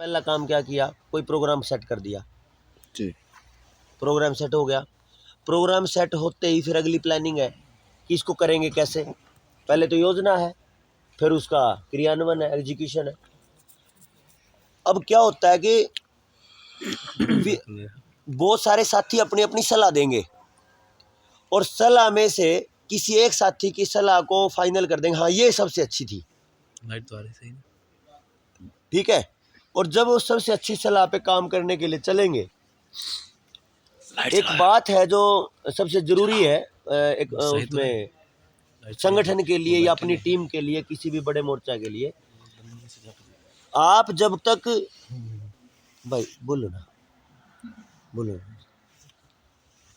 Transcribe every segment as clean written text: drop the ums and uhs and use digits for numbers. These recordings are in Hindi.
पहला काम क्या किया, कोई प्रोग्राम सेट कर दिया जी। प्रोग्राम सेट हो गया। प्रोग्राम सेट होते ही फिर अगली प्लानिंग है कि इसको करेंगे कैसे। पहले तो योजना है, फिर उसका क्रियान्वयन है, एग्जीक्यूशन है। अब क्या होता है कि बहुत सारे साथी अपनी अपनी सलाह देंगे और सलाह में से किसी एक साथी की सलाह को फाइनल कर देंगे, हाँ ये सबसे अच्छी थी, लाइट तो आ रही सही। ठीक है। और जब वो सबसे अच्छी सलाह पे काम करने के लिए चलेंगे, एक बात है जो सबसे जरूरी है एक उसमें संगठन के लिए या अपनी टीम के लिए, किसी भी बड़े मोर्चा के लिए, आप जब तक भाई बोलो ना,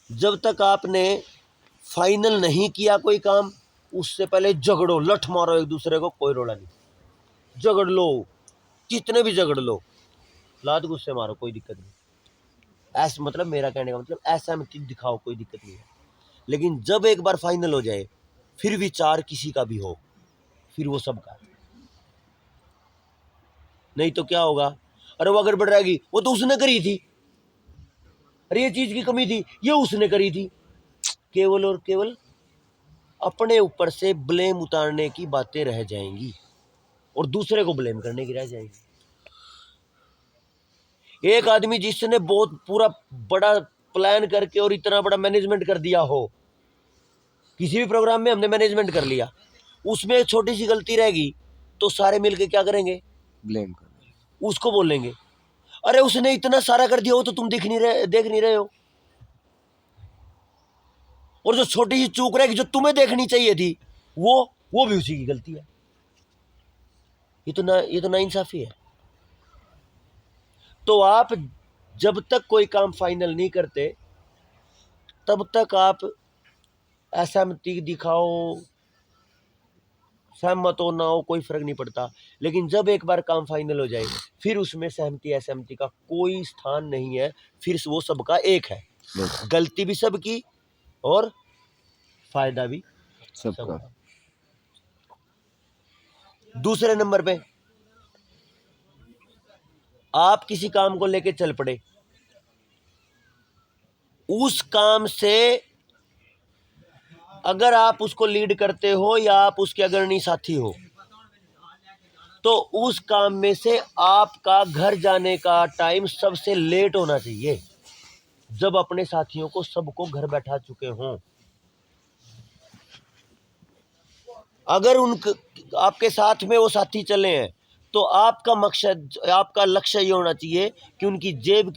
जब तक आपने फाइनल नहीं किया कोई काम, उससे पहले झगड़ो, लठ मारो एक दूसरे को, कोई रोला नहीं, झगड़ लो, कितने भी झगड़ लो, लात गुस्से मारो, कोई दिक्कत नहीं। ऐसा मतलब, मेरा कहने का मतलब ऐसा में दिखाओ, कोई दिक्कत नहीं है। लेकिन जब एक बार फाइनल हो जाए, फिर विचार किसी का भी हो, फिर वो सबका। नहीं तो क्या होगा, अरे वो गड़बड़ रहेगी, वो तो उसने करी थी, अरे ये चीज की कमी थी, ये उसने करी थी। केवल और केवल अपने ऊपर से ब्लेम उतारने की बातें रह जाएंगी और दूसरे को ब्लेम करने की रह जाएंगी। एक आदमी जिसने बहुत पूरा बड़ा प्लान करके और इतना बड़ा मैनेजमेंट कर दिया हो, किसी भी प्रोग्राम में हमने मैनेजमेंट कर लिया, उसमें एक छोटी सी गलती रहेगी तो सारे मिलके क्या करेंगे, ब्लेम करेंगे, उसको बोलेंगे, अरे उसने इतना सारा कर दिया हो तो तुम देख नहीं रहे हो। और जो छोटी सी चूक रहेगी जो तुम्हें देखनी चाहिए थी, वो भी उसी की गलती है। ये तो नाइंसाफी है। तो आप जब तक कोई काम फाइनल नहीं करते, तब तक आप असहमति दिखाओ, सहमत हो ना हो, कोई फर्क नहीं पड़ता। लेकिन जब एक बार काम फाइनल हो जाए, फिर उसमें सहमति असहमति का कोई स्थान नहीं है, फिर वो सबका एक है, गलती भी सबकी और फायदा भी सबका। दूसरे नंबर पे, आप किसी काम को लेके चल पड़े, उस काम से अगर आप उसको लीड करते हो या आप उसके अग्रणी साथी हो, तो उस काम में से आपका घर जाने का टाइम सबसे लेट होना चाहिए, जब अपने साथियों को सबको घर बैठा चुके हों। अगर आपके साथ में वो साथी चले हैं, तो आपका मकसद, आपका लक्ष्य ये होना चाहिए कि उनकी जेब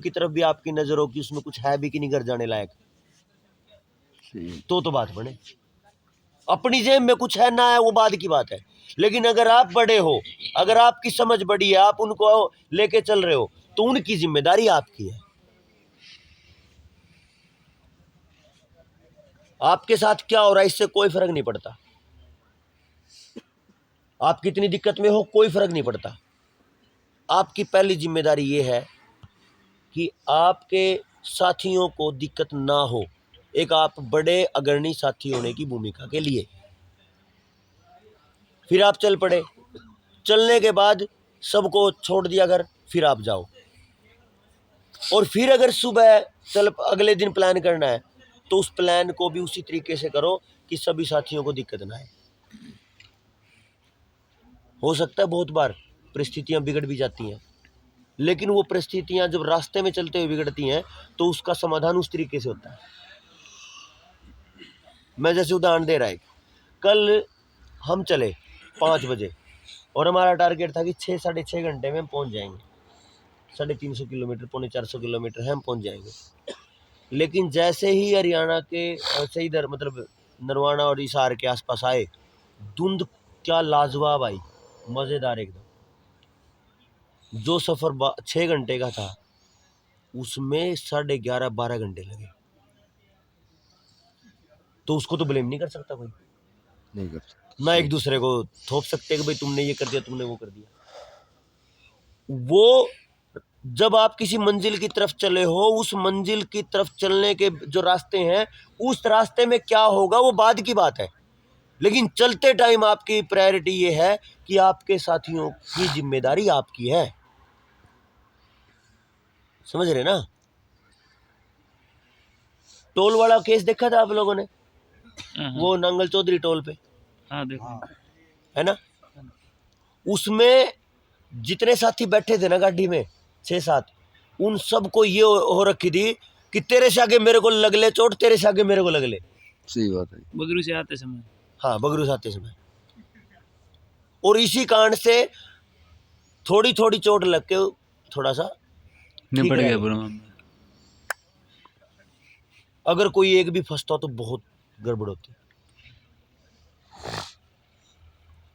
की तरफ भी आपकी नजर हो कि उसमें कुछ है भी कि नहीं घर जाने लायक। तो बात बने। अपनी जेब में कुछ है ना है वो बाद की बात है, लेकिन अगर आप बड़े हो, अगर आपकी समझ बड़ी है, आप उनको लेके चल रहे हो, तो उनकी जिम्मेदारी आपकी है। आपके साथ क्या हो रहा है इससे कोई फर्क नहीं पड़ता, आप कितनी दिक्कत में हो कोई फर्क नहीं पड़ता। आपकी पहली जिम्मेदारी ये है कि आपके साथियों को दिक्कत ना हो, एक आप बड़े अग्रणी साथी होने की भूमिका के लिए। फिर आप चल पड़े, चलने के बाद सबको छोड़ दिया घर, फिर आप जाओ। और फिर अगर सुबह अगले दिन प्लान करना है, तो उस प्लान को भी उसी तरीके से करो कि सभी साथियों को दिक्कत ना आए। हो सकता है बहुत बार परिस्थितियां बिगड़ भी जाती हैं, लेकिन वो परिस्थितियां जब रास्ते में चलते हुए बिगड़ती हैं, तो उसका समाधान उस तरीके से होता है। मैं जैसे उदाहरण दे रहा है, कल हम चले 5 बजे और हमारा टारगेट था कि 6-6.5 घंटे में हम पहुंच जाएंगे, 350 किलोमीटर, 450 किलोमीटर है, हम पहुंच जाएंगे। लेकिन जैसे ही हरियाणा के से इधर मतलब नरवाना और हिसार के आसपास आए, धुंध क्या लाजवाब आई, मज़ेदार एकदम। जो सफ़र 6 घंटे का था, उसमें 11:30-12 घंटे लगे। तो उसको तो ब्लेम नहीं कर सकता कोई, नहीं कर सकता ना एक दूसरे को थोप सकते कि भाई तुमने ये कर दिया, तुमने वो कर दिया। वो जब आप किसी मंजिल की तरफ चले हो, उस मंजिल की तरफ चलने के जो रास्ते हैं, उस रास्ते में क्या होगा वो बाद की बात है। लेकिन चलते टाइम आपकी प्रायोरिटी ये है कि आपके साथियों की जिम्मेदारी आपकी है। समझ रहे ना? टोल वाला केस देखा था आप लोगों ने, वो नांगल चौधरी टोल पे, हाँ देखो। है ना? उसमें जितने साथी बैठे थे ना गाड़ी में, 6-7, उन सबको ये हो रखी थी कि तेरे से आगे मेरे को लग ले चोट, तेरे से आगे मेरे को लग ले। सही बात है। बगरू से आते समय। हाँ, बगरू से आते समय। और इसी कारण से थोड़ी थोड़ी चोट लग के थोड़ा सा निपट ठीक गया है। पूरा मामला। अगर कोई एक भी फंसता तो बहुत गड़बड़ होती।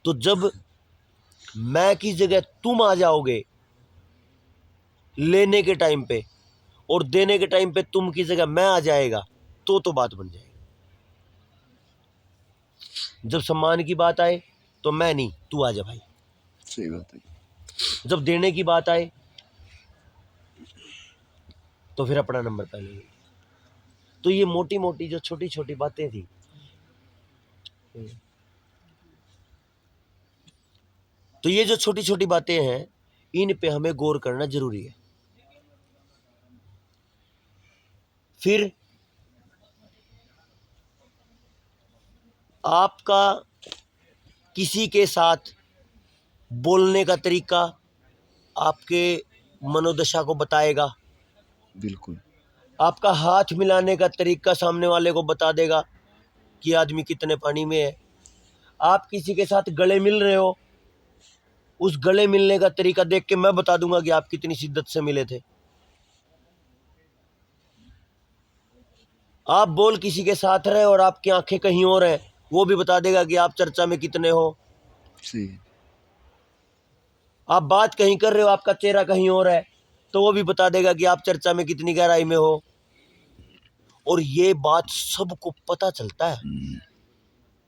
तो जब मैं की जगह तुम आ जाओगे लेने के टाइम पे, और देने के टाइम पे तुम की जगह मैं आ जाएगा, तो बात बन जाएगी। जब सम्मान की बात आए तो मैं नहीं, तू आ जा भाई। सही बात है। जब देने की बात आए तो फिर अपना नंबर पहले। तो ये मोटी मोटी जो छोटी छोटी बातें थी, तो ये जो छोटी छोटी बातें हैं, इन पे हमें गौर करना जरूरी है। फिर आपका किसी के साथ बोलने का तरीका आपके मनोदशा को बताएगा। बिल्कुल। आपका हाथ मिलाने का तरीका सामने वाले को बता देगा कि आदमी कितने पानी में है। आप किसी के साथ गले मिल रहे हो, उस गले मिलने का तरीका देख के मैं बता दूंगा कि आप कितनी शिद्दत से मिले थे। आप बोल किसी के साथ रहे और आपकी आंखें कहीं और हैं, वो भी बता देगा कि आप चर्चा में कितने हो। सही है। आप बात कहीं कर रहे हो, आपका चेहरा कहीं और है, तो वो भी बता देगा कि आप चर्चा में कितनी गहराई में हो। और ये बात सबको पता चलता है,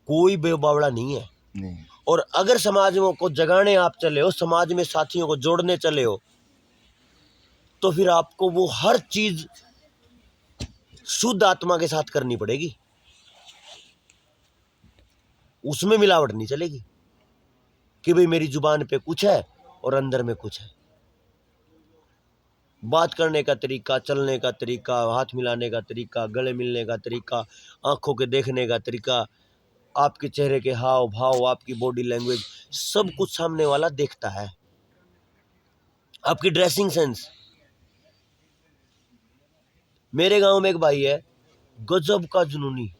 कोई बेबावड़ा नहीं है। नहीं। और अगर समाज को जगाने आप चले हो, समाज में साथियों को जोड़ने चले हो, तो फिर आपको वो हर चीज शुद्ध आत्मा के साथ करनी पड़ेगी। उसमें मिलावट नहीं चलेगी कि भाई मेरी जुबान पे कुछ है और अंदर में कुछ है। बात करने का तरीका, चलने का तरीका, हाथ मिलाने का तरीका, गले मिलने का तरीका, आंखों के देखने का तरीका, आपके चेहरे के हाव भाव, आपकी बॉडी लैंग्वेज, सब कुछ सामने वाला देखता है। आपकी ड्रेसिंग सेंस। मेरे गांव में एक भाई है, गजब का जुनूनी,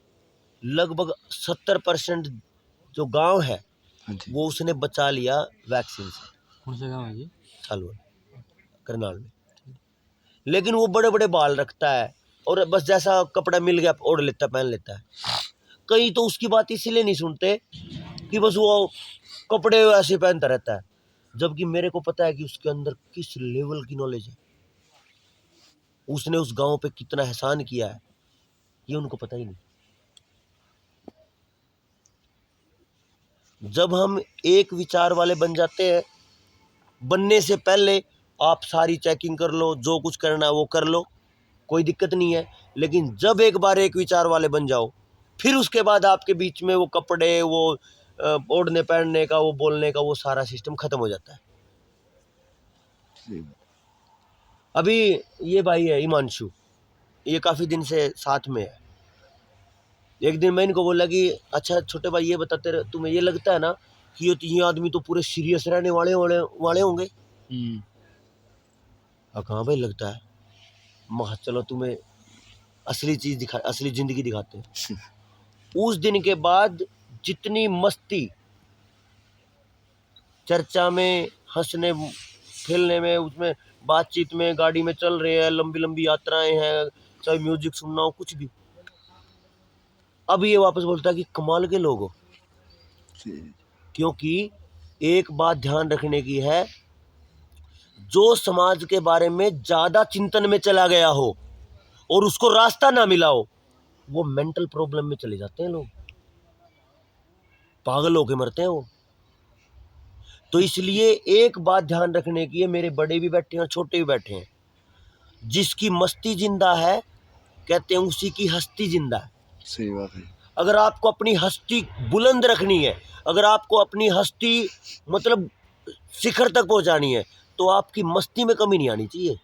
लगभग 70% जो गांव है हाँ जी। वो उसने बचा लिया वैक्सीन से। कौन सा गाँव है जी? सालवन, करनाल में। लेकिन वो बड़े बड़े बाल रखता है और बस जैसा कपड़ा मिल गया ओढ़ लेता, पहन लेता है। कई तो उसकी बात इसलिए नहीं सुनते कि बस वो कपड़े ऐसे पहनता रहता है, जबकि मेरे को पता है कि उसके अंदर किस लेवल की नॉलेज है। उसने उस गांव पे कितना एहसान किया है, ये उनको पता ही नहीं। जब हम एक विचार वाले बन जाते हैं, बनने से पहले आप सारी चेकिंग कर लो, जो कुछ करना है वो कर लो, कोई दिक्कत नहीं है। लेकिन जब एक बार एक विचार वाले बन जाओ, फिर उसके बाद आपके बीच में वो कपड़े, वो ओढ़ने पहनने का, वो बोलने का, वो सारा सिस्टम खत्म हो जाता है। सही बात। अभी ये भाई है हिमांशु, ये काफ़ी दिन से साथ में है। एक दिन मैं इनको बोला कि अच्छा छोटे भाई ये बताते रहे, तुम्हें ये लगता है ना कि ये आदमी तो पूरे सीरियस रहने वाले होंगे? कहाँ भाई लगता है। महा चलो तुम्हें असली चीज़ दिखा, असली ज़िंदगी दिखाते हैं। उस दिन के बाद जितनी मस्ती चर्चा में, हंसने खेलने में, उसमें बातचीत में, गाड़ी में चल रहे हैं, लंबी लंबी यात्राएं हैं, चाहे म्यूजिक सुनना हो, कुछ भी, अब ये वापस बोलता है कि कमाल के लोग हो। सही है। क्योंकि एक बात ध्यान रखने की है, जो समाज के बारे में ज्यादा चिंतन में चला गया हो और उसको रास्ता ना मिला हो, वो मेंटल प्रॉब्लम में चले जाते हैं लोग, पागल होके मरते हैं वो। तो इसलिए एक बात ध्यान रखने की है, मेरे बड़े भी बैठे हैं और छोटे भी बैठे हैं, जिसकी मस्ती जिंदा है कहते हैं उसी की हस्ती जिंदा है। सही बात है। अगर आपको अपनी हस्ती बुलंद रखनी है, अगर आपको अपनी हस्ती मतलब शिखर तक पहुंचानी है, तो आपकी मस्ती में कमी नहीं आनी चाहिए।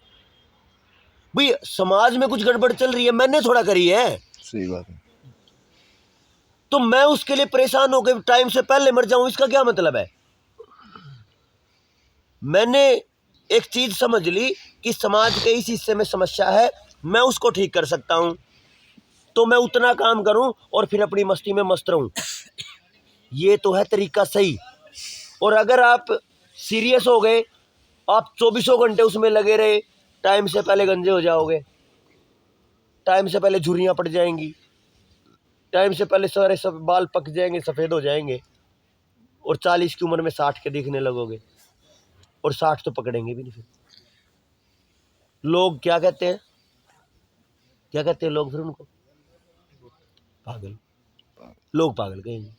भाई समाज में कुछ गड़बड़ चल रही है, मैंने थोड़ा करी है, सही बात है। तो मैं उसके लिए परेशान होकर टाइम से पहले मर जाऊं, इसका क्या मतलब है? मैंने एक चीज समझ ली कि समाज के इस हिस्से में समस्या है, मैं उसको ठीक कर सकता हूं, तो मैं उतना काम करूं और फिर अपनी मस्ती में मस्त रहूं। ये तो है तरीका सही। और अगर आप सीरियस हो गए, आप 24 घंटे उसमें लगे रहे, टाइम से पहले गंजे हो जाओगे, टाइम से पहले झुर्रियां पड़ जाएंगी, टाइम से पहले सारे सब बाल पक जाएंगे, सफ़ेद हो जाएंगे, और 40 की उम्र में 60 के दिखने लगोगे, और 60 तो पकड़ेंगे भी नहीं। फिर लोग क्या कहते हैं, क्या कहते हैं लोग फिर उनको? पागल। लोग पागल कहेंगे।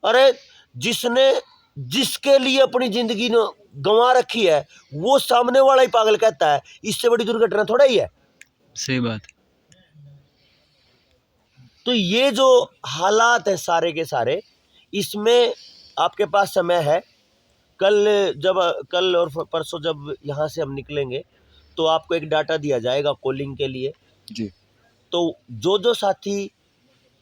अरे जिसने जिसके लिए अपनी जिंदगी ने गंवा रखी है, वो सामने वाला ही पागल कहता है, इससे बड़ी दुर्घटना थोड़ा ही है। सही बात है। तो ये जो हालात है सारे के सारे, इसमें आपके पास समय है। कल और परसों जब यहाँ से हम निकलेंगे, तो आपको एक डाटा दिया जाएगा कॉलिंग के लिए। जी। तो जो जो साथी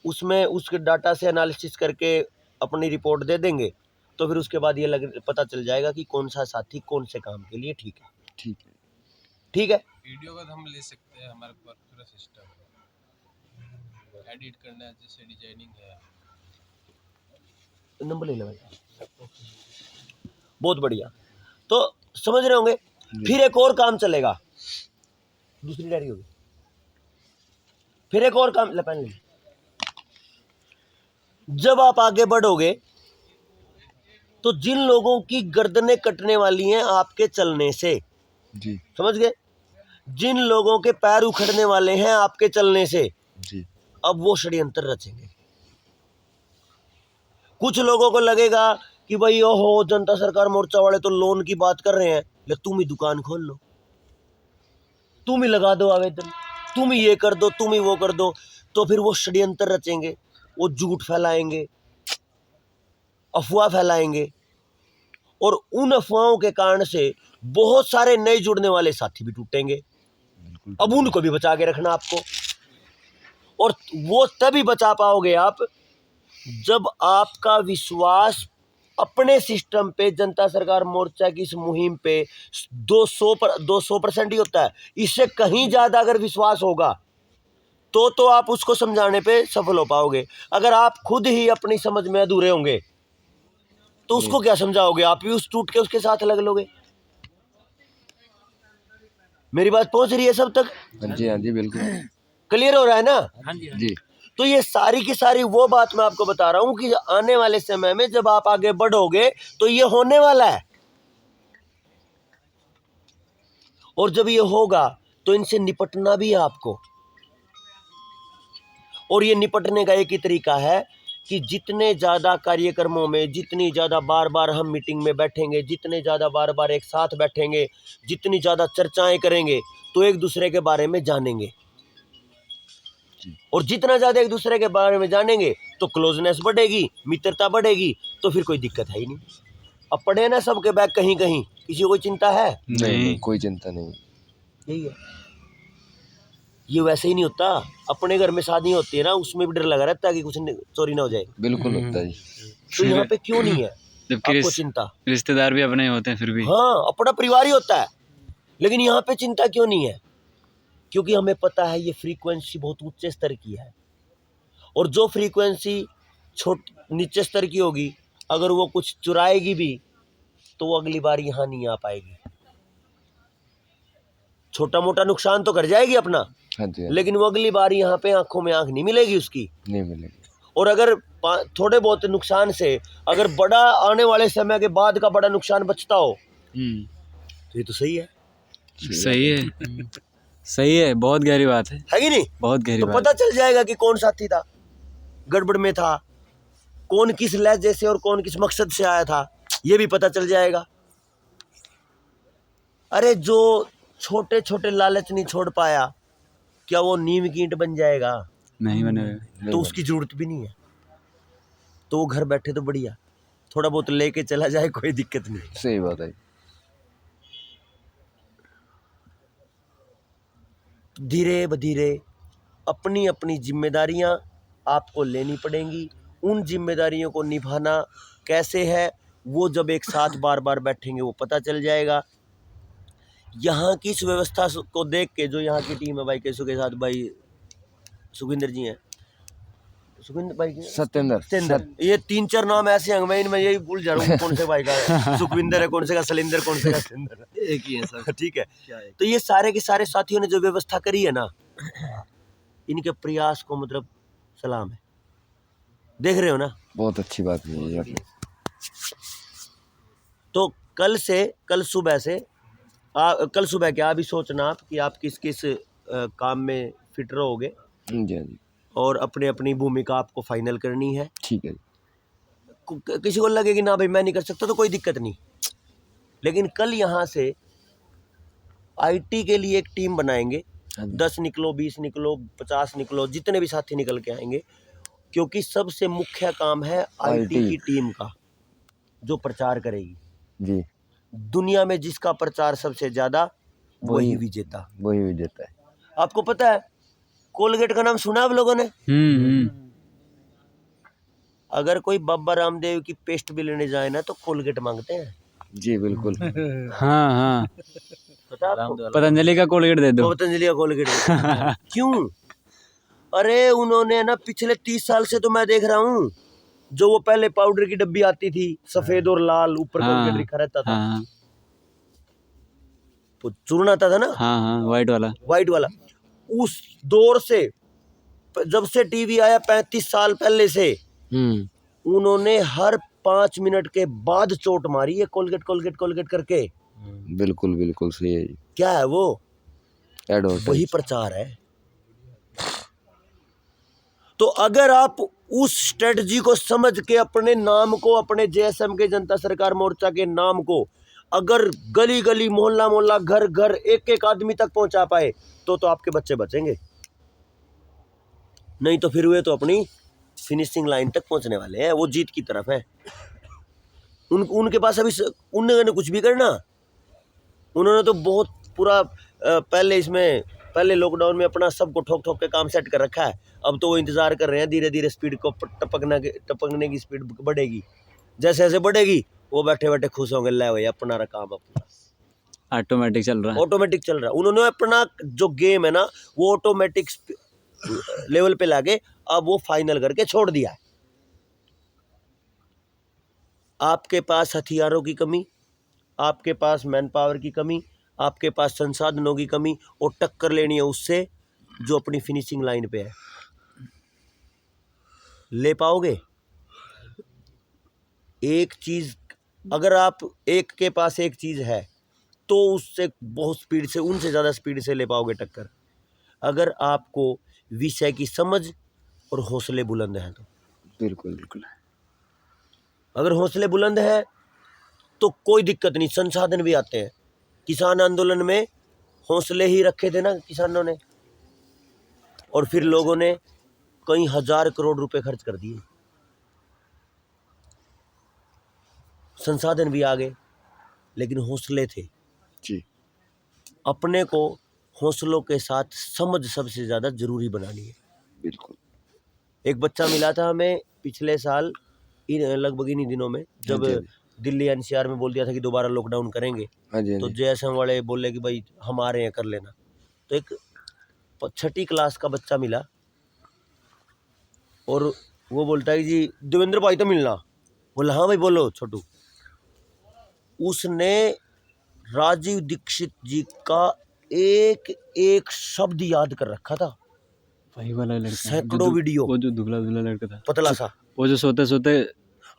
उसमें उसके डाटा से एनालिसिस करके अपनी रिपोर्ट दे देंगे, तो फिर उसके बाद ये पता चल जाएगा कि कौन सा साथी कौन से काम के लिए ठीक है। ठीक है। ठीक है। वीडियो का हम ले सकते हैं, हमारे पास पूरा सिस्टम है, एडिट करना है, जैसे डिजाइनिंग है। नंबर ले लो भाई। बहुत बढ़िया। तो समझ रहे होंगे। फिर एक और काम चलेगा, दूसरी डायरी होगी, फिर एक और काम लपन ले। जब आप आगे बढ़ोगे, तो जिन लोगों की गर्दनें कटने वाली हैं आपके चलने से, जी। समझ गए, जिन लोगों के पैर उखड़ने वाले हैं आपके चलने से, जी। अब वो षड्यंत्र रचेंगे। कुछ लोगों को लगेगा कि भाई ओहो जनता सरकार मोर्चा वाले तो लोन की बात कर रहे हैं, ले तुम ही दुकान खोल लो, तुम ही लगा दो आवेदन, तुम ही ये कर दो, तुम ही वो कर दो। तो फिर वो षड्यंत्र रचेंगे, वो झूठ फैलाएंगे, अफवाह फैलाएंगे, और उन अफवाहों के कारण से बहुत सारे नए जुड़ने वाले साथी भी टूटेंगे। बिल्कुल। अब उनको भी बचा के रखना आपको, और वो तभी बचा पाओगे आप जब आपका विश्वास अपने सिस्टम पे, जनता सरकार मोर्चा की इस मुहिम पे 200% ही होता है। इससे कहीं ज़्यादा अगर विश्वास होगा तो आप उसको समझाने पे सफल हो पाओगे। अगर आप खुद ही अपनी समझ में अधूरे होंगे, तो उसको क्या समझाओगे? आप भी उस टूट के उसके साथ लग लोगे। मेरी बात पहुंच रही है सब तक? हाँ जी, हाँ जी, बिल्कुल क्लियर हो रहा है ना? हाँ जी। जी। तो ये सारी की सारी वो बात मैं आपको बता रहा हूं कि आने वाले समय में जब आप आगे बढ़ोगे तो ये होने वाला है, और जब ये होगा तो इनसे निपटना भी है आपको। और ये निपटने का एक ही तरीका है कि जितने ज़्यादा कार्यक्रमों में, जितनी ज़्यादा बार बार हम मीटिंग में बैठेंगे, जितने ज़्यादा बार बार एक साथ बैठेंगे, जितनी ज़्यादा चर्चाएं करेंगे, तो एक दूसरे के बारे में जानेंगे, और जितना ज़्यादा एक दूसरे के बारे में जानेंगे तो क्लोजनेस बढ़ेगी, मित्रता बढ़ेगी, तो फिर कोई दिक्कत है ही नहीं। अब पड़े ना सबके बैग कहीं कहीं, किसी को कोई चिंता है? नहीं, कोई चिंता नहीं। यही है। ये वैसे ही नहीं होता। अपने घर में शादी होती है ना, उसमें भी डर लगा रहता है कि कुछ चोरी ना हो जाए। बिल्कुल होता है जी। तो यहाँ पे क्यों नहीं है जबकि आपको चिंता? रिश्तेदार भी अपने होते हैं फिर भी। हाँ, अपना परिवार ही होता है, लेकिन यहाँ पे चिंता क्यों नहीं है? क्योंकि हमें पता है ये फ्रीक्वेंसी बहुत ऊंचे स्तर की है, और जो फ्रीक्वेंसी नीचे स्तर की होगी, अगर वो कुछ चुराएगी भी तो वो अगली बार यहाँ नहीं आ पाएगी। छोटा मोटा नुकसान तो कर जाएगी अपना, हाँ जी, हाँ जी। लेकिन वो अगली बार यहाँ पे आंखों में आंख नहीं मिलेगी उसकी। नहीं मिलेगी। और अगर थोड़े बहुत नुकसान से अगर बड़ा आने वाले समय के बाद का बड़ा नुकसान बचता हो, तो ये तो सही है। सही है। सही है, बहुत गहरी बात है कि नहीं? बहुत गहरी तो बात। पता चल जाएगा कि कौन साथी था, गड़बड़ में था, कौन किस लहजे से और कौन किस मकसद से आया था, ये भी पता चल जाएगा। अरे जो छोटे छोटे लालच नहीं छोड़ पाया, क्या वो नीम की ईंट बन जाएगा? नहीं बने हुए। तो उसकी जरूरत भी नहीं है, तो वो घर बैठे तो बढ़िया, थोड़ा बहुत लेके चला जाए, कोई दिक्कत नहीं। सही बात है। धीरे धीरे अपनी अपनी जिम्मेदारियां आपको लेनी पड़ेंगी। उन जिम्मेदारियों को निभाना कैसे है वो जब एक साथ बार बार बैठेंगे वो पता चल जाएगा। यहाँ की इस व्यवस्था को देख के जो यहाँ की टीम है भाई, केसु के साथ भाई सुखविंदर जी हैं, सुखविंदर भाई सत्येंद्र ये 3-4 नाम ऐसे हैं मैं इनमें यही भूल जा रहा हूँ कौन से भाई का सुखविंदर है, कौन से का सलिंदर, कौन से का सिंदर है, एक ही है सब। ठीक है, तो ये सारे के सारे साथियों ने जो व्यवस्था करी है ना, इनके प्रयास को मतलब सलाम है। देख रहे हो ना, बहुत अच्छी बात है ये आपने। तो कल सुबह क्या अभी सोचना आप कि आप किस किस काम में फिट रहोगे जी हाँ जी, और अपने अपनी भूमिका आपको फाइनल करनी है। ठीक है जी। किसी को लगे कि ना भाई मैं नहीं कर सकता तो कोई दिक्कत नहीं, लेकिन कल यहाँ से आईटी के लिए एक टीम बनाएंगे। हाँ जी। 10 निकलो, 20 निकलो, 50 निकलो, जितने भी साथी निकल के आएंगे, क्योंकि सबसे मुख्य काम है आईटी की टीम का जो प्रचार करेगी जी, दुनिया में। जिसका प्रचार सबसे ज्यादा वही विजेता। वही विजेता है। आपको पता है कोलगेट का नाम सुना आप लोगों ने? अगर कोई बाबा रामदेव की पेस्ट भी लेने जाए ना तो कोलगेट मांगते हैं। जी बिल्कुल। हाँ हाँ, पता है आपको? पतंजलि का कोलगेट दे दो। पतंजलि का कोलगेट क्यों? अरे उन्होंने ना पिछले 30 साल से तो मैं देख रहा हूँ, जो वो पहले पाउडर की डब्बी आती थी सफेद और लाल, ऊपर कोलगेट लिखा रहता था, हाँ तो चूर्ण आता था ना, हाँ हाँ, वाइट वाला। उस दौर से जब से टीवी आया 35 साल पहले से उन्होंने हर 5 मिनट के बाद चोट मारी है कोलगेट कोलगेट कोलगेट करके। बिल्कुल बिल्कुल सही है जी। क्या है वो? एडवर्टाइज। वही प्रचार है। तो अगर आप उस स्ट्रेटजी को समझ के अपने नाम को, अपने जेएसएम के जनता सरकार मोर्चा के नाम को अगर गली गली, मोहल्ला मोहल्ला, घर घर, एक एक आदमी तक पहुंचा पाए तो आपके बच्चे बचेंगे। नहीं तो फिर वे तो अपनी फिनिशिंग लाइन तक पहुंचने वाले हैं, वो जीत की तरफ है। उनके पास अभी उन्होंने कुछ भी करना, उन्होंने तो बहुत पूरा पहले लॉकडाउन में अपना सबको ठोक ठोक के काम सेट कर रखा है। अब तो वो इंतजार कर रहे हैं धीरे धीरे स्पीड को टपकने की स्पीड बढ़ेगी, जैसे जैसे बढ़ेगी वो बैठे बैठे खुश होंगे, ले भाई अपना काम अपना ऑटोमेटिक चल रहा है। उन्होंने अपना जो गेम है ना वो ऑटोमेटिक लेवल पे लाके अब वो फाइनल करके छोड़ दिया है। आपके पास हथियारों की कमी, आपके पास मैन पावर की कमी, आपके पास संसाधनों की कमी, और टक्कर लेनी है उससे जो अपनी फिनिशिंग लाइन पे है। ले पाओगे? एक चीज अगर आप एक के पास एक चीज है तो उससे बहुत स्पीड से, उनसे ज्यादा स्पीड से ले पाओगे टक्कर, अगर आपको विषय की समझ और हौसले बुलंद हैं तो। बिल्कुल बिल्कुल। अगर हौसले बुलंद है तो कोई दिक्कत नहीं, संसाधन भी आते हैं। किसान आंदोलन में हौसले ही रखे थे ना किसानों ने, और फिर लोगों ने कई हजार करोड़ रुपए खर्च कर दिए, संसाधन भी आ गए, लेकिन हौसले थे। जी, अपने को हौसलों के साथ समझ सबसे ज्यादा जरूरी बनानी है। बिल्कुल। एक बच्चा मिला था हमें पिछले साल लगभग इन्हीं दिनों में, जब दिल्ली एनसीआर में बोल दिया था कि दोबारा लॉकडाउन करेंगे, हाँ जी, तो जेएसएम वाले बोले कि भाई हम आ रहे हैं, कर लेना। तो एक 6ठी क्लास का बच्चा मिला और वो बोलता है कि जी देवेंद्र भाई तो मिलना। बोला हाँ भाई बोलो छोटू। उसने राजीव दीक्षित जी का एक एक शब्द याद कर रखा था, वही वाला लड़का, सैकड़ों वीडियो, वो जो दुबला लड़का था, पतला सा, वो जो सोते सोते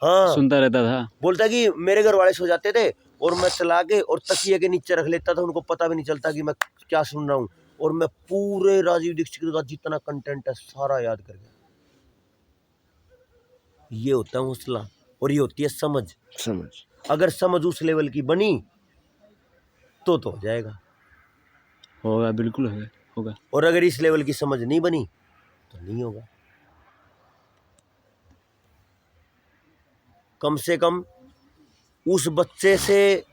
हाँ सुनता रहता था। बोलता कि मेरे घर वाले सो जाते थे और मैं चला के और तकिए के नीचे रख लेता था, उनको पता भी नहीं चलता कि मैं क्या सुन रहा हूँ, और मैं पूरे राजीव दीक्षित का जितना कंटेंट है सारा याद कर गया। ये होता है हौसला और ये होती है समझ। अगर समझ उस लेवल की बनी तो हो जाएगा, होगा, बिल्कुल होगा। और अगर इस लेवल की समझ नहीं बनी तो नहीं होगा। कम से कम उस बच्चे से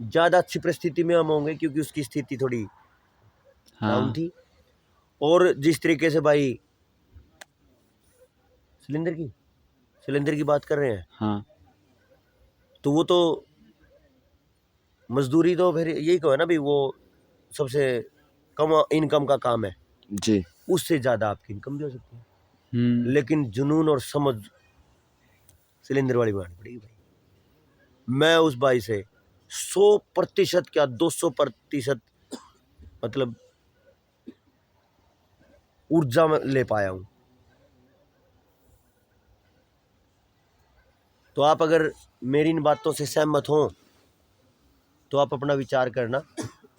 ज़्यादा अच्छी परिस्थिति में हम होंगे, क्योंकि उसकी स्थिति थोड़ी डाउन हाँ थी। और जिस तरीके से भाई सिलेंडर की बात कर रहे हैं, हाँ तो वो तो मजदूरी तो फिर यही कहो ना भाई, वो सबसे कम इनकम का काम है, जी उससे ज़्यादा आपकी इनकम भी हो सकती है। हम्म। लेकिन जुनून और समझ सिलेंडर वाली बनानी पड़ेगी भाई। मैं उस भाई से 100% क्या 200% मतलब ऊर्जा में ले पाया हूँ। तो आप अगर मेरी इन बातों से सहमत हों तो आप अपना विचार करना।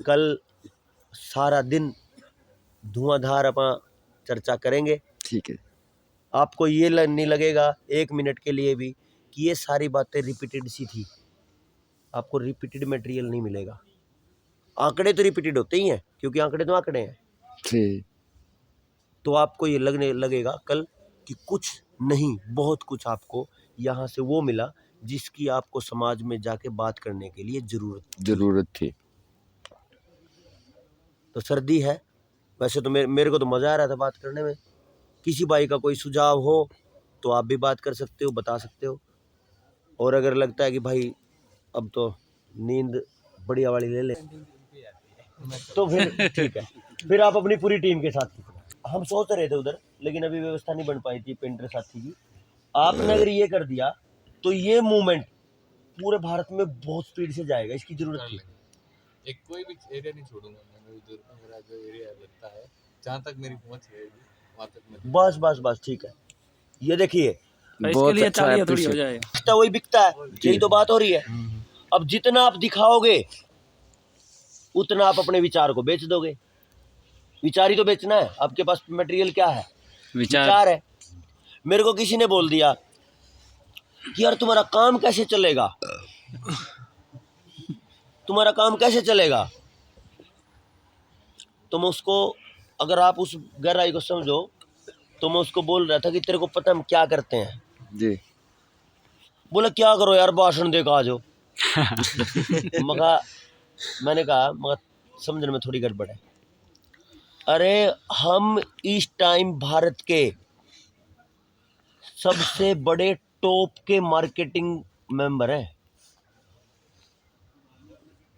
कल सारा दिन धुआंधार अपन चर्चा करेंगे। ठीक है। आपको ये नहीं लगेगा एक मिनट के लिए भी कि ये सारी बातें रिपीटेड सी थी। आपको रिपीटेड मटेरियल नहीं मिलेगा। आंकड़े तो रिपीटेड होते ही हैं, क्योंकि आंकड़े तो आंकड़े हैं। जी तो आपको ये लगेगा कल कि कुछ नहीं, बहुत कुछ आपको यहाँ से वो मिला जिसकी आपको समाज में जाके बात करने के लिए जरूरत थी। तो सर्दी है, वैसे तो मेरे को तो मज़ा आ रहा था बात करने में। किसी भाई का कोई सुझाव हो तो आप भी बात कर सकते हो, बता सकते हो। और अगर लगता है कि भाई अब तो नींद बढ़िया वाली ले ले, तो फिर ठीक है, फिर आप अपनी पूरी टीम के साथ खींचना। हम सोच रहे थे उधर, लेकिन अभी व्यवस्था नहीं बन पाई थी पेंटर साथी की। आपने अगर ये कर दिया तो ये मूवमेंट पूरे भारत में बहुत स्पीड से जाएगा। इसकी जरूरत थी। एक कोई भी एरिया नहीं छोड़ूंगा मैं उधर। मेरा जो एरिया लगता है जहाँ तक मेरी पहुँच रहेगी वहाँ तक मैं बस ठीक है। ये देखिए, इसके बहुत लिए अच्छा चालिए थोड़ी हो appreciate। जाए। बिकता वही बिकता है, यही तो बात हो रही है। अब जितना आप दिखाओगे उतना आप अपने विचार को बेच दोगे। विचार ही तो बेचना है। आपके पास मटेरियल क्या है? विचार है। मेरे को किसी ने बोल दिया कि यार तुम्हारा काम कैसे चलेगा, तुम्हारा काम कैसे चलेगा। तो मैं उसको, अगर आप उस गहराई को समझो, तो मैं उसको बोल रहा था कि तेरे को पता हम क्या करते हैं? जी बोला क्या करो यार, भाषण दे आ जाओ। मैंने कहा मगर समझने में थोड़ी गड़बड़ है। अरे हम इस टाइम भारत के सबसे बड़े टॉप के मार्केटिंग मेंबर हैं,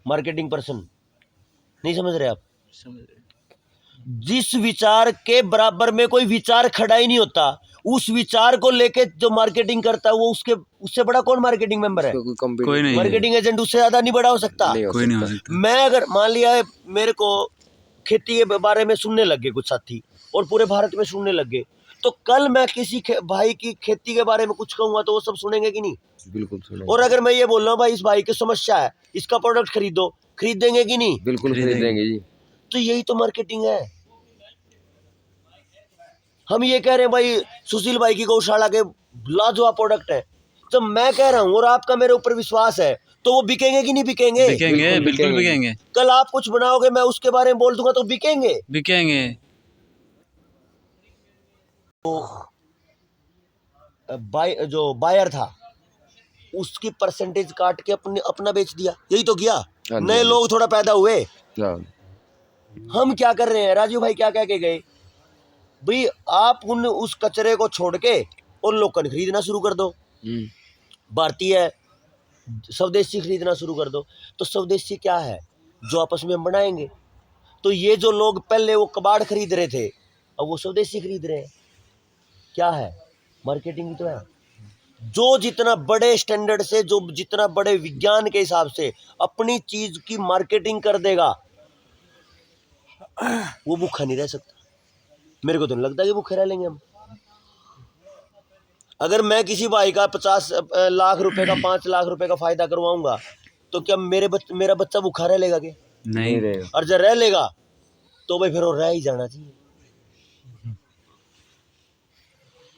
मार्केटिंग पर्सन। नहीं समझ रहे आप? जिस विचार के बराबर में कोई विचार खड़ा ही नहीं होता, उस विचार को लेके जो मार्केटिंग करता है, वो उससे बड़ा कौन मार्केटिंग मेंबर है? कोई नहीं। मार्केटिंग एजेंट उससे ज्यादा नहीं बड़ा हो सकता। कोई नहीं हो सकता। मैं अगर मान लिया मेरे को खेती के बारे में सुनने लग गए कुछ साथी, और पूरे भारत में सुनने लग गए, तो कल मैं किसी भाई की खेती के बारे में कुछ कहूंगा तो वो सब सुनेंगे कि नहीं? बिल्कुल सुनेंगे। और अगर मैं ये बोल रहा हूँ भाई इस भाई की समस्या है, इसका प्रोडक्ट खरीदेंगे कि नहीं? बिल्कुल खरीदेंगे जी। तो यही तो मार्केटिंग है। हम ये कह रहे हैं भाई सुशील भाई की गौशाला के लाजवाब प्रोडक्ट है, तो मैं कह रहा हूँ और आपका मेरे ऊपर विश्वास है, तो वो बिकेंगे कि नहीं बिकेंगे? बिकेंगे, बिल्कुल बिकेंगे। कल आप कुछ बनाओगे, मैं उसके बारे में बोल दूंगा तो बिकेंगे। तो जो बायर था उसकी परसेंटेज काट के अपना बेच दिया। यही तो किया। हाँ जी, नए हाँ जी। लोग थोड़ा पैदा हुए। हाँ, हम क्या कर रहे हैं, राजीव भाई क्या कह के गए भाई, आप उस कचरे को छोड़ के और लोकल खरीदना शुरू कर दो, भारतीय स्वदेशी खरीदना शुरू कर दो। तो स्वदेशी क्या है? जो आपस में हम बनाएंगे। तो ये जो लोग पहले वो कबाड़ खरीद रहे थे, अब वो स्वदेशी खरीद रहे हैं। क्या है? मार्केटिंग तो है। जो जितना बड़े स्टैंडर्ड से, जो जितना बड़े विज्ञान के हिसाब से अपनी चीज की मार्केटिंग कर देगा, वो भूखा नहीं रह सकता। मेरे को तो नहीं लगता कि भूखे रह लेंगे हम। अगर मैं किसी भाई का 50 लाख रुपए का 5 लाख रुपए का फायदा करवाऊंगा, तो क्या मेरा बच्चा भूखा रह लेगा? क्या नहीं रहेगा। और जब रह लेगा तो भाई फिर वो रह ही जाना चाहिए,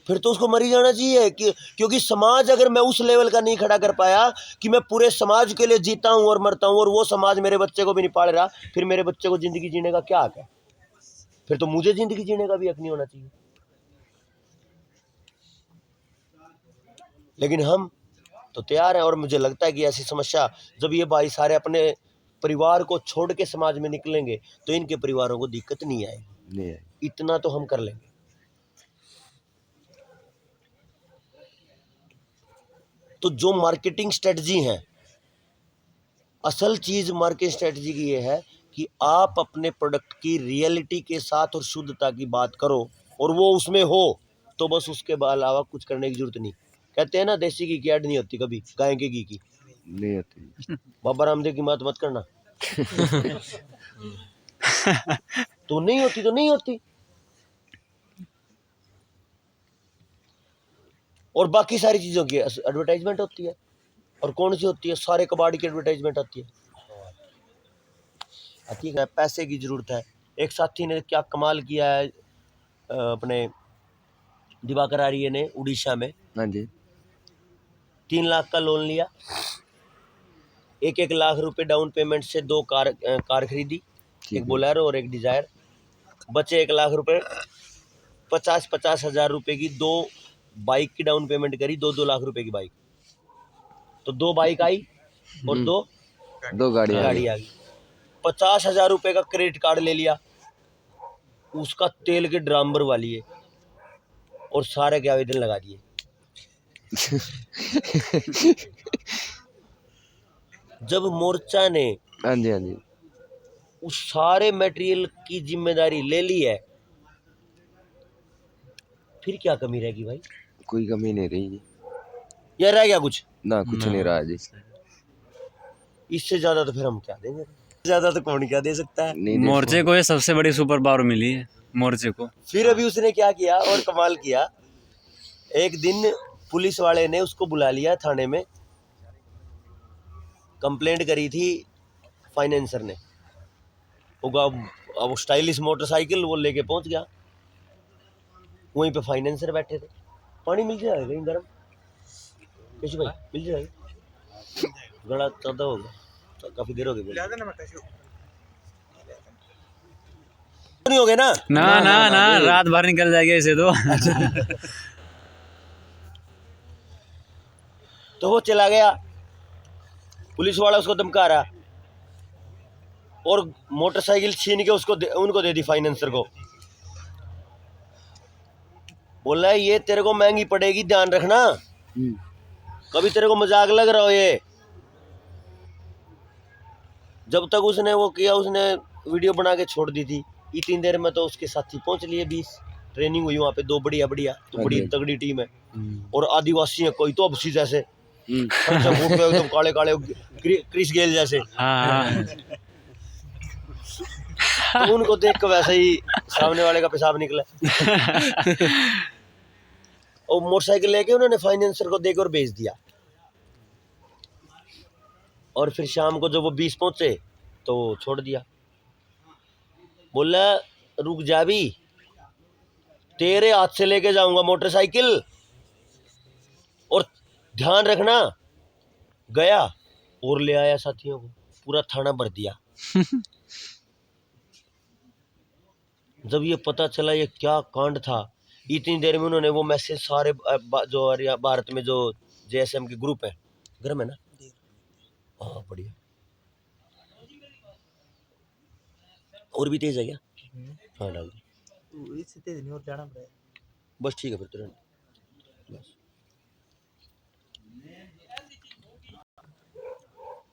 फिर तो उसको मर ही जाना चाहिए। क्योंकि समाज अगर मैं उस लेवल का नहीं खड़ा कर पाया कि मैं पूरे समाज के लिए जीता हूं और मरता हूं, और वो समाज मेरे बच्चे को भी नहीं पाल रहा, फिर मेरे बच्चे को जिंदगी जीने का क्या हक है? फिर तो मुझे जिंदगी जीने का भी हक नहीं होना चाहिए। लेकिन हम तो तैयार हैं, और मुझे लगता है कि ऐसी समस्या जब ये भाई सारे अपने परिवार को छोड़ के समाज में निकलेंगे तो इनके परिवारों को दिक्कत नहीं आएगी। नहीं है। इतना तो हम कर लेंगे। तो जो मार्केटिंग स्ट्रेटजी है, असल चीज मार्केटिंग स्ट्रेटजी की ये है कि आप अपने प्रोडक्ट की रियलिटी के साथ और शुद्धता की बात करो, और वो उसमें हो तो बस, उसके अलावा कुछ करने की जरूरत नहीं। कहते हैं ना, देसी घी की ऐड नहीं होती कभी, गाय के घी की। नहीं होती। बाबा रामदेव की बात मत करना। तो नहीं होती तो नहीं होती। और बाकी सारी चीजों की एडवर्टाइजमेंट होती है। और कौन सी होती है? सारे कबाड़ी की एडवर्टाइजमेंट आती है। पैसे की जरूरत है। एक साथी ने क्या कमाल किया है, अपने दिवाकर आर्य ने उड़ीसा में हाँ जी। 3 लाख का लोन लिया, 1-1 लाख रुपए डाउन पेमेंट से 2 कार खरीदी, एक बोलेरो और एक डिजायर। बचे 1 लाख रुपए, 50-50 हजार रुपए की 2 बाइक की डाउन पेमेंट करी, 2-2 लाख रुपए की बाइक। तो 2 बाइक आई और 2 गाड़ियाँ गाड़ी आ गई। 50,000 रुपए का क्रेडिट कार्ड ले लिया, उसका तेल के ड्राम भरवा लिए और सारे के आवेदन लगा दिए। जब मोर्चा ने हाँ जी, हाँ जी। उस सारे मटेरियल की जिम्मेदारी ले ली है, फिर क्या कमी रहेगी भाई? कोई कमी नहीं रही जी। या रह गया कुछ? ना, कुछ नहीं रहा जी। इससे ज्यादा तो फिर हम क्या देंगे? ज्यादा तो कौन क्या दे सकता है? नहीं दे मोर्चे को ये सबसे बड़ी सुपर पावर मिली है, मोर्चे को। फिर अभी उसने क्या किया और कमाल किया, एक दिन पुलिस वाले ने उसको बुला लिया थाने में, कंप्लेंट करी थी फाइनेंसर ने। वो स्टाइलिश मोटरसाइकिल वो लेके पहुंच गया, वहीं पे फाइनेंसर बैठे थे। पानी मिल जाएगा कहीं गर्म? कैसे भाई मिल जाएगा? गड़ा ज्यादा हो गया, तो काफी देर हो गई। नहीं हो गए ना? ना ना ना, रात भर निकल जाएगी ऐसे तो। तो वो चला गया, पुलिस वाला उसको धमका रहा, और मोटरसाइकिल छीन के उनको दे दी फाइनेंसर को। बोला है ये तेरे को महंगी पड़ेगी, ध्यान रखना, कभी तेरे को मजाक लग रहा हो ये। जब तक उसने वो किया, उसने वीडियो बना के छोड़ दी थी। इतनी देर में तो उसके साथी पहुंच लिए 20। ट्रेनिंग हुई वहाँ पे, 2 बढ़िया तो बड़ी तगड़ी टीम है। और आदिवासी है कोई तो अबसी जैसे, एकदम काले काले क्रिस गेल जैसे। तो उनको देख कर वैसे ही सामने वाले का पेशाब निकला। और मोटरसाइकिल लेके उन्होंने फाइनेंसर को देकर भेज दिया। और फिर शाम को जब वो 20 पहुंचे तो छोड़ दिया। बोला रुक जा भी, तेरे हाथ से लेके जाऊंगा मोटरसाइकिल, और ध्यान रखना। गया और ले आया साथियों को, पूरा थाना भर दिया। जब ये पता चला ये क्या कांड था, इतनी देर में उन्होंने वो मैसेज सारे जो भारत में जो जेएसएम के ग्रुप है, घर में ना, हाँ बढ़िया। और भी तेज है क्या? हाँ डाल दो, इससे तेज नहीं और जाना पड़ेगा। बस ठीक है फिर तुरंत बस।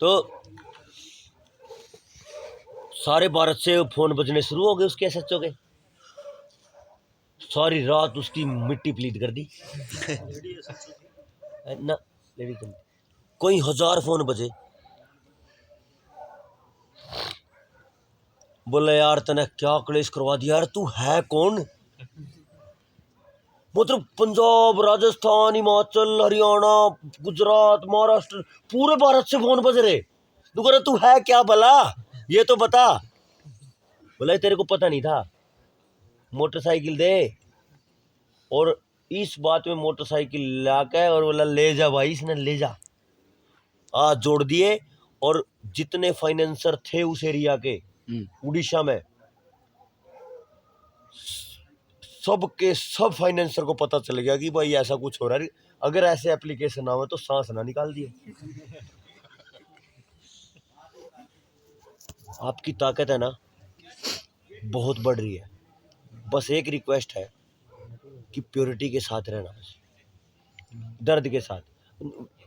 तो सारे भारत से फोन बजने शुरू हो गए उसके एसएचओ के। सारी रात उसकी मिट्टी प्लीट कर दी ना, कोई 1000 फोन बजे। बोले यार तने क्या क्लेश करवा दिया यार, तू है कौन? मतलब पंजाब, राजस्थान, हिमाचल, हरियाणा, गुजरात, महाराष्ट्र, पूरे भारत से फोन बज रहे। तू कह रहा तू है क्या भला, ये तो बता। बोला तेरे को पता नहीं था, मोटरसाइकिल दे। और इस बात में मोटरसाइकिल लाके और बोला ले जा भाई, इसने ले जा। आज जोड़ दिए। और जितने फाइनेंसर थे उस एरिया के, उड़ीसा में, सब के सब फाइनेंसर को पता चल गया कि भाई ऐसा कुछ हो रहा है, अगर ऐसे एप्लीकेशन ना हो तो सांस ना निकाल दिए। आपकी ताकत है ना बहुत बढ़ रही है, बस एक रिक्वेस्ट है कि प्योरिटी के साथ रहना, बस दर्द के साथ।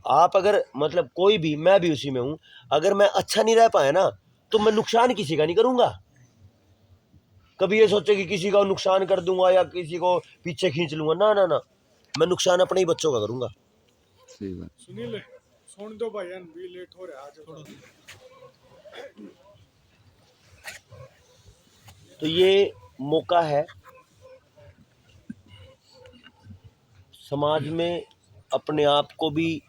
आप अगर मतलब कोई भी, मैं भी उसी में हूँ, अगर मैं अच्छा नहीं रह पाया ना तो मैं नुकसान किसी का नहीं करूँगा। कभी ये सोचे कि किसी का नुकसान कर दूंगा या किसी को पीछे खींच लूंगा, ना ना ना, मैं नुकसान अपने ही बच्चों का करूंगा। सही बात। सुनील सुन दो भाई, भी लेट हो रहा है आज। तो ये मौका है समाज में अपने आप को भी